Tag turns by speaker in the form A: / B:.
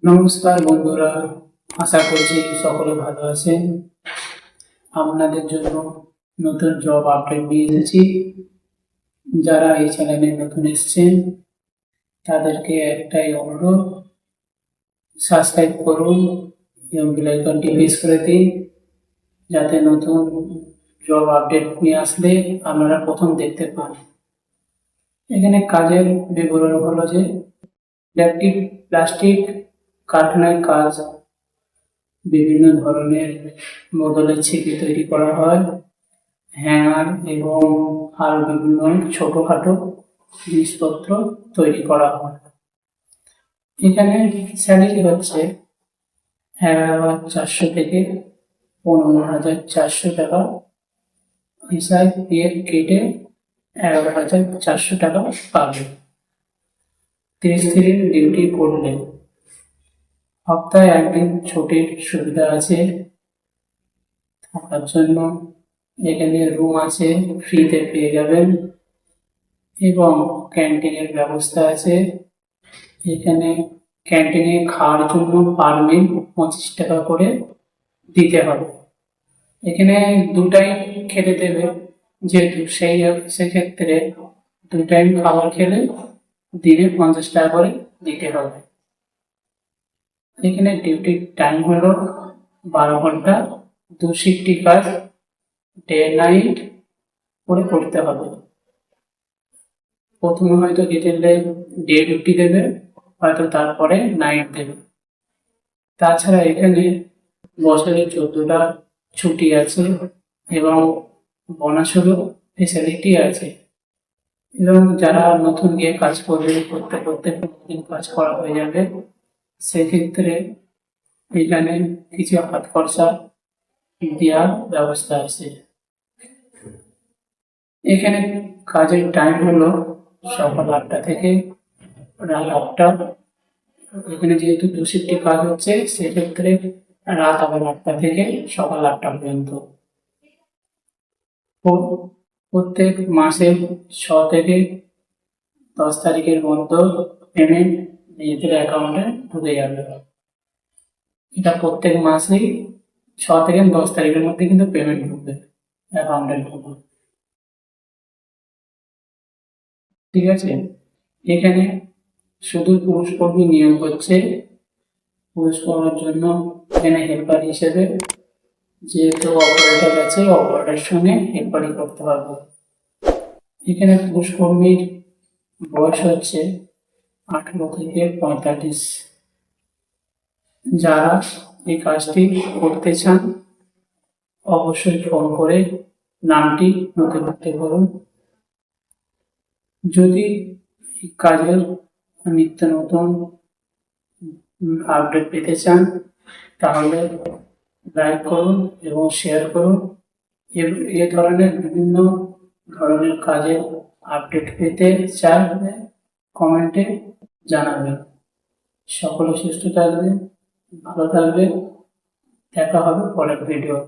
A: নমস্কার বন্ধুরা, আশা করছি সকলে ভালো আছেন। আপনাদের জন্য নতুন জব আপডেট নিয়ে এসেছি। যারা এই চ্যানেলে নতুন এসেছেন তাদেরকে একটাই অনুরোধ, সাবস্ক্রাইব করুন এবং বেল আইকনটি প্রেস করে দিন, যাতে নতুন জব আপডেট নিয়ে আসলে আপনারা প্রথম দেখতে পান। এখানে কাজের বিবরণ হলো যে ইলেকট্রিক প্লাস্টিক কারখানায় কাজ, বিভিন্ন ধরনের বদলের ছিপি তৈরি করা হয়, হ্যাঙ্গার এবং আরো বিভিন্ন ছোটখাটো জিনিসপত্র তৈরি করা হয়। এখানে স্যালারি হচ্ছে 11,400 থেকে 15,400 টাকা, হিসাব পিএফ কেটে 11,400 টাকা পাবে। 30 দিন ডিউটি করলে সপ্তাহে একদিন ছুটির সুবিধা আছে। থাকার জন্য এখানে রুম আছে, ফ্রিতে পেয়ে যাবেন এবং ক্যান্টিনের ব্যবস্থা আছে। এখানে ক্যান্টিনে খাওয়ার জন্য পার মিল 25 টাকা করে দিতে হবে। এখানে 2 টাইম খেতে দেবে, যেহেতু সেক্ষেত্রে 2 টাইম খাবার খেলে দিনে 50 টাকা করে দিতে হবে। এখানে ডিউটির টাইম হলো 12 ঘন্টা, 2 শিফটি কাজ, ডে নাইট করে করতে হবে। প্রথমে হয়তো দিলে ডে ডিউটি দেবে, হয়তো তারপরে নাইট দেবে। তাছাড়া এখানে বছরে 14টা ছুটি আছে এবং বোনাসেরও ফেসিলিটি আছে। এবং যারা নতুন গিয়ে কাজ করবে, করতে করতে দিন কাজ করা হয়ে যাবে, সেক্ষেত্রে এখানে কিছু হাত খরচা দেওয়ার ব্যবস্থা আছে। এখানে কাজের টাইম হলো সকাল 8টা থেকে রাত 8টা। এখানে যেহেতু 2 শিফটে কাজ হচ্ছে, সেক্ষেত্রে রাত আবার 8টা থেকে সকাল 8টা পর্যন্ত। প্রত্যেক মাসের 6 থেকে 10 তারিখের মধ্যে পেমেন্ট নিজেদের অ্যাকাউন্টে ঢুকে যাবে। এটা প্রত্যেক মাসেই 6 থেকে 10 তারিখের মধ্যে কিন্তু পেমেন্ট ঢুকবে অ্যাকাউন্টে ঢুকবে। ঠিক আছে, এখানে শুধু পুরুষ কর্মী নিয়োগ হচ্ছে। পুরুষ কর্মের জন্য এখানে হেল্পার হিসেবে, যেহেতু অপারেটর আছে, অপারেটরের সঙ্গে হেল্পারি করতে পারবো। এখানে পুরুষ কর্মীর বয়স হচ্ছে 18 থেকে 45। যারা এই কাজটি করতে চান অবশ্যই ফোন করে নামটি নথিভুক্ত করুন। যদি এই কাজের নিত্য নতুন আপডেট পেতে চান তাহলে লাইক করুন এবং শেয়ার করুন। এ ধরনের বিভিন্ন ধরনের কাজের আপডেট পেতে চাইলে কমেন্টে জানাবেন। সকলে সুস্থ থাকবেন, ভালো থাকবেন। দেখা হবে পরের ভিডিও।